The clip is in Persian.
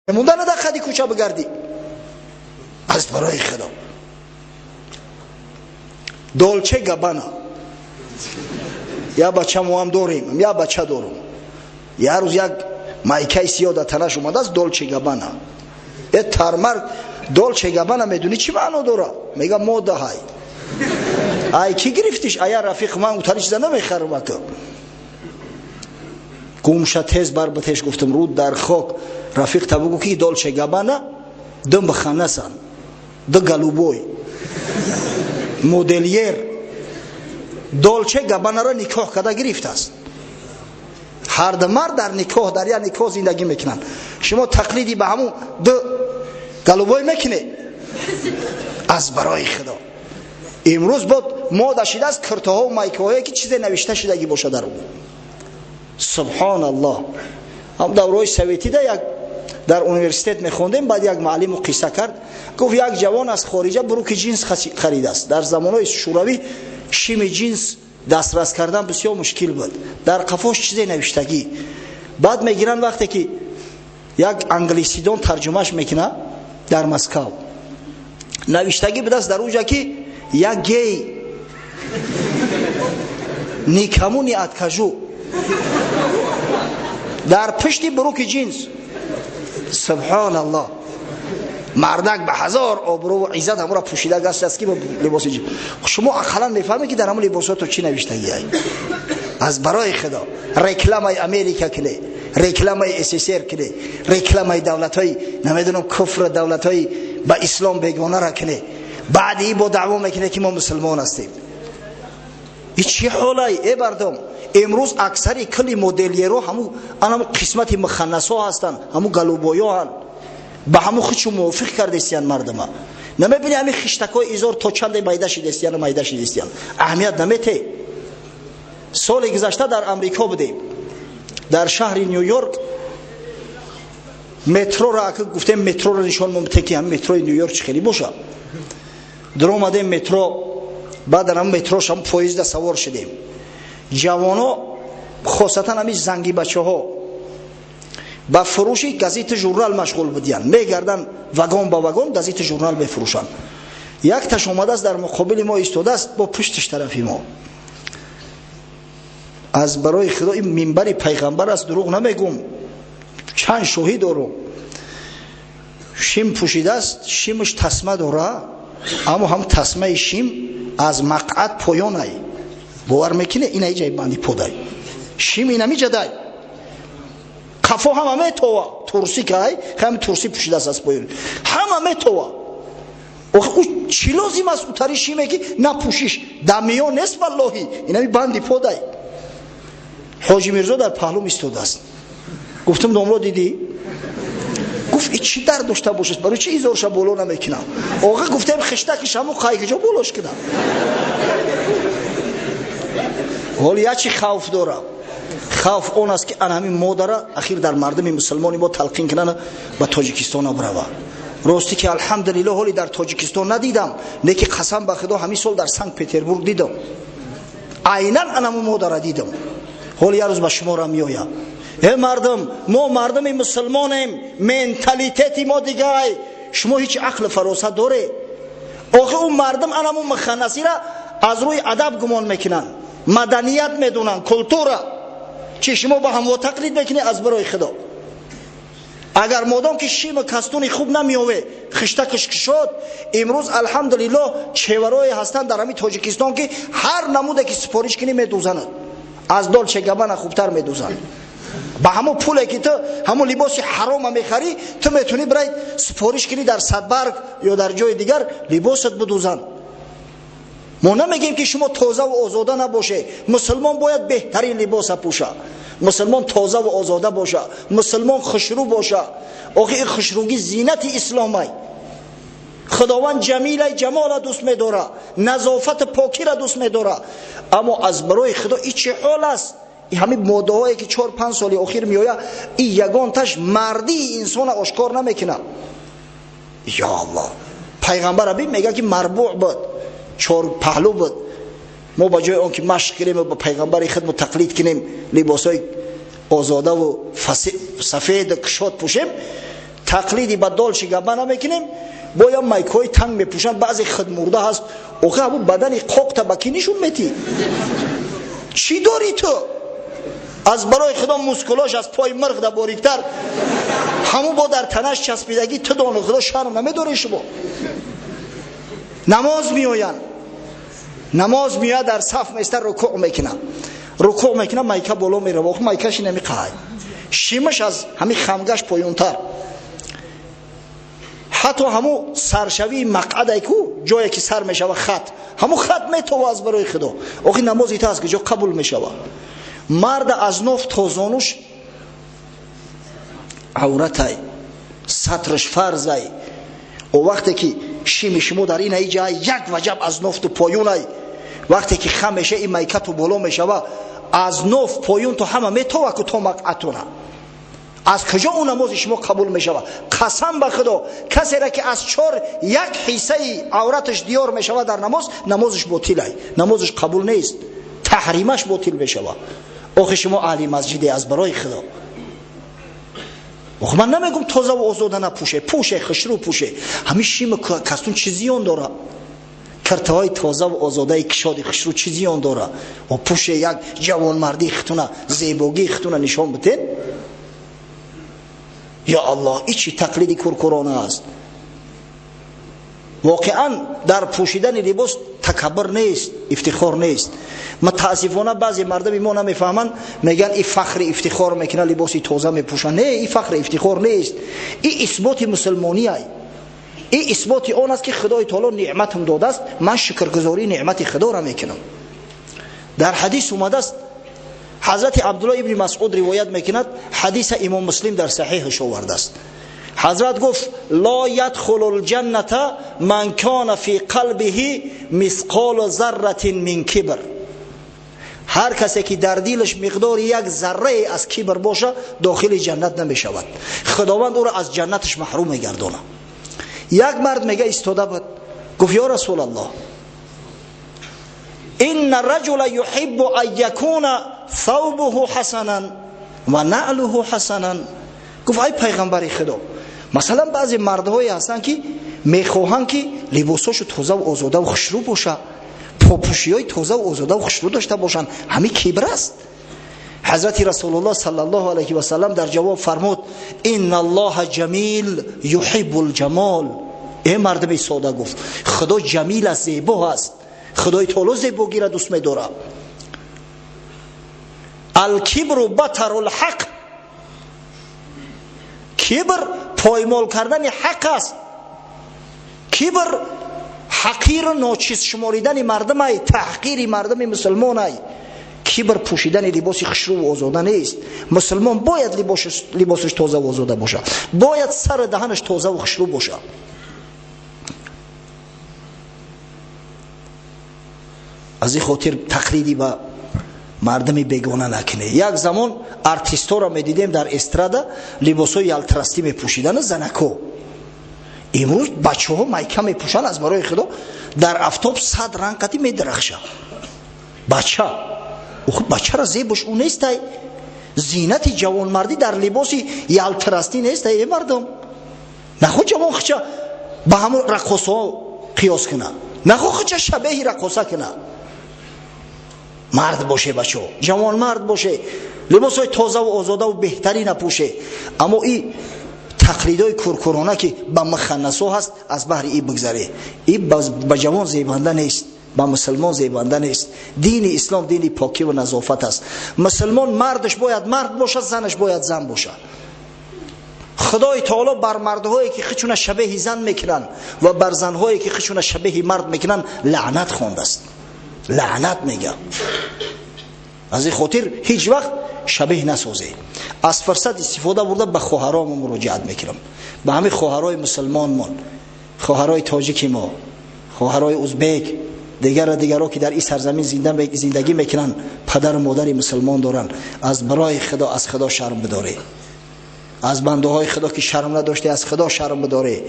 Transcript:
مونده نه در خدی کوچه بگردی. از برای خدا دولچه گبانا یا بچه مو هم داریم یا بچه دارم. یه روز یک مایکای سیاه در تنش اومده است دولچه گبانا. یه ترمر دولچه گبانا میدونی چی معنی داره؟ میگه موده های ای کی گرفتیش؟ ایا رفیق من اون چیزا نمیخره وقت گومشه تیز بر بتش گفتم رود در خاک رفیق تا بگو که دولچه گبانا دم بخانه سن دو گلوبوی مدلیر دولچه گبانا را نکاح کرده گرفته است. هر دو مرد در نکاح در یا نکاح زندگی میکنن. شما تقلیدی به همون دو گلوبوی میکنه. از برای خدا امروز بود موده شده است کرته ها و مایکه هایی که چیز نوشته شدگی باشه در اون. سبحان الله. هم دورهای سویتی در انیورسیتت میخوندیم. بعد یک معلم قصه کرد گفت یک جوان از خارجه بروک جنس خریده است. در زمانهای شوروی شیم جنس دسترس کردن بسیار مشکل بود. در قفاش چیز نوشتگی. بعد میگیرن وقتی که یک انگلیسیدان ترجمهش میکنه در مسکو نوشتگی به دست در اونجا که یک گی نیکمونی اتکجو در پشتی بروک جنس. سبحان الله. مردک به هزار آبرو و عزت همون را پوشیده گست است که با لباس جنس. شما اقلا میفهمی که در همون لباسات تو چی نوشتگی هایی. از برای خدا رکلام های امریکا کنه، رکلام های SSR کنه، رکلام های دولت های نمیدونم کفر دولت های با اسلام بیگانه را کنه. بعدی با دعوا میکنه که ما مسلمان هستیم. این چی حالای ای مردم؟ امروز اکثر کلی مدلیرو همون قسمت مخنثا هستن، همون گلوبویا هستن. با همون خودشو موافق کرده استیان مردم. نمیبینی همین خشتکای ایزار تا چند مایده شده استیان و مایده شده استیان. اهمیت نمیته. سال گذشته در امریکا بودیم. در شهر نیویورک مترو را که گفتیم مترو را نشان ممته که هم متروی نیویورک خیلی باشه. در اومدیم مترو. بعد در هم متروش هم پویزد سوار شدیم. جوانا خاصتا همین زنگی بچه ها با فروشی گازیت ژورنال مشغول بودن. میگردن واگن با واگن گازیت ژورنال بفروشن. یک تاش اومده است در مقابل ما ایستاده است با پشتش طرفی ما. از برای خدا این منبر پیغمبر است، دروغ نمیگم. چند شاهد دارم. شیم پوشیده است، شیمش تسمه داره، اما هم تسمه شیم از مقعد پایان ای باور میکنه این ای جای بندی پودای شیم این همی جدای کفا هم همه توه ترسی که ای همه ترسی پوشیده است از پایان همه توه. او چی لازم است او تاری شیمه که نپوشیش دمیان نیست واللهی این همی بندی پودای. حاجی میرزا در پهلوم ایستاده است. گفتم داملا دیدی؟ گفت این چی درد داشته باشه برای چی ایزارش بالا نمیکنم؟ آقا گفتم خشتکش همون خواهی کجا بالاش کنم. ولی یا چی خوف دارم؟ خوف اون است که ان همین مادر اخیر در مردم مسلمانی با تلقین کنن به تاجیکستان بروا. راستی که الحمدلله ولی در تاجیکستان ندیدم، لیکن قسم به خدا همین سال در سنت پترزبورگ دیدم. عیناً انم مادر دیدم. ولی یه روز به شما را میآیم. ای مردم، ما مردم مسلمانیم، منتالیتی ما دیگه. شما هیچ عقل فراست داره؟ آخه اون مردم انمون مخنثی را از روی ادب گمان میکنن، مدنیت میدونن، کلتور. چه شما با هم تقلید میکنی؟ از برای خدا اگر مادام که شیم کستونی خوب نمیوه خشتکش کشاد. امروز الحمدلله چهورای هستن در همین تاجیکستان که هر نموده که سپارش کنی میدوزند، از دولچه گبانا خوبتر میدوزند. با همون پولی که تو همون لباس حرام میخری تو میتونی برای سفارش کنی در صدبرگ یا در جای دیگر لباست بدوزن. ما نمیگیم که شما تازه و آزاده نباشه. مسلمان باید بهترین لباس پوشه، مسلمان تازه و آزاده باشه، مسلمان خوشرو باشه. آخه این خوشروگی زینت اسلامه. خداوند جمیل جمال دوست می‌داره، نظافت پاکی را دوست می‌داره. اما از برای خدا این چه حال است؟ این همین ماده‌هایی که 4-5 سال اخیر میآید این یگان تاش مردی انسان آشکار نمیکنه. یا الله، پیغمبر ابی میگه که مربوع بود، 4 پهلو بود. ما با جای آن که مشق کنیم و با پیغمبر خدمت تقلید کنیم، لباسای آزاده و سفید کشاد پوشیم، تقلیدی با دالچی گبا نمیکنیم، باید مایکای تنگ میپوشن. بعضی خودمرده هست اوخه همون بدن قوق تبکی نشون میتی. چی داری تو؟ از برای خدا مسکولاش از پای مرغ در باریکتر همون با در تنش چسبیدگی تو دانو خدا شرم نمیداری شما. نماز میآین، نماز میاد در صف میستر رکوع میکنه مایکا بالا میره، واقعا مایکاش نمیقای، شیمش از همین خمگش پایونتر، حتی همون سرشوی مقعدی کو جایی که سر میشوه خط، همون خط میتوه از برای خدا. آخه نمازی تا از کجا قبول میشوه؟ مرد از نف تا زانوش عورتای، سطرش فرضای. و وقتی که شیمشمو در این جای یک وجب از نف تو پایونای، وقتی که خم میشه این مایکت تو بالا میشوه، از نف پایون تو همه میتوه که تو مقعدتونه. از کجا اون نماز شما قبول میشوه؟ قسم به خدا کسی را که از چهار یک حصه عورتش دیار میشوه در نماز، نمازش باطله، نمازش قبول نیست، تحریمش باطل میشوه. آخه شما اهل مسجدی از برای خدا، آخه من نمیگم تازه و آزاده نپوشه، پوشه، خشرو پوشه، همین شیم کستون چیزی اون داره، کرته های تازه و آزاده کشاد خشرو چیزی اون داره، و پوشه یک جوان مردی ختونه، زیباگی ختونه نشان بتین. یا الله، ایچی تقلیدی کرکرانه است. واقعا در پوشیدن لباس تکبر نیست، افتخار نیست. متاسفانه بعضی مردم ما نمیفهمن، میگن این فخر افتخار میکنه لباسی تازه میپوشن. نه، این فخر افتخار نیست، این اثبات مسلمانی است. این اثبات آن است که خدای تعالی نعمتم داده است، من شکرگزاری نعمت خدا را میکنم. در حدیث اومده است، حضرت عبدالله ابن مسعود روایت میکند، حدیث امام مسلم در صحیحش آورده است. حضرت گفت لا يدخل الجنة من كان في قلبه مثقال ذره من کبر. هر کسی که در دلش مقدار یک ذره از کبر باشه داخل جنت نمی شود، خداوند او را از جنتش محروم میگردونه. یک مرد میگه ایستاده بود، گفت یا رسول الله ان الرجل يحب ان يكون ثوبه حسنا و نعله حسنا. گفت ای پیغمبر خدا، مثلا بعضی مردهایی هستن که میخواهن که لباساشو تازه و آزاده و خوشرو باشه، پاپوشیای تازه و آزاده و خوشرو داشته باشن، همین کبر است. حضرت رسول الله صلی الله علیه و سلم در جواب فرمود ان الله جمیل یحب الجمال. ای مردم ساده، گفت خدا جمیل است، زیبا است، خدای تعالی زیباگی را دوست می‌داره. الکبر بطر الحق، کبر پایمال کردن حق است. کبر حقیر و ناچیز شماریدن مردم ای، تحقیر مردم مسلمان ای. کبر پوشیدن لباس خشرو و آزاده نیست. مسلمان باید لباسش تازه و آزاده باشه، باید سر دهنش تازه و خشرو باشه. از این خاطر تقلیدی با مردم بیگانه نکنه. یک زمان ارتیستا را میدیدیم در استرادا لباسای التراستی میپوشیدن، زنکو. امروز بچه ها مایکا میپوشن از برای خدا، در افتاب 100 رنگ قطی میدرخشه. بچه را زیبش اون نیست، زینت جوان مردی در لباسی التراستی نیست. ای مردم، نخو جوان خچه با همون رقصه ها قیاس کنه، نخو خچه شبیه رقصه کنه. مرد باشه، بچه جوان مرد باشه، لباس های تازه و آزاده و بهتری نپوشه. اما این تقلیدهای کرکرانه که با مخنثا هست، از بحر این بگذره. این با جوان زیبنده نیست، با مسلمان زیبنده نیست. دین اسلام دین پاکی و نظافت است. مسلمان مردش باید مرد باشه، زنش باید زن باشه. خدای تعالی بر مردهایی که خودشون شبیه زن میکنن و بر زنهایی که خودشون شبیه مرد میکنن لعنت خوانده است، لعنت میگم. از این خاطر هیچ وقت شبیه نسازه. از فرصت استفاده برده به خواهرام مراجعت میکنم، به همه خواهرای مسلمانمان، خواهرای تاجیک ما، خواهرای ازبک، دیگرها که در این سرزمین زندگی میکنن، پدر و مادر مسلمان دارن، از برای خدا از خدا شرم بداره. از بنده های خدا که شرم نداشته از خدا شرم بداره.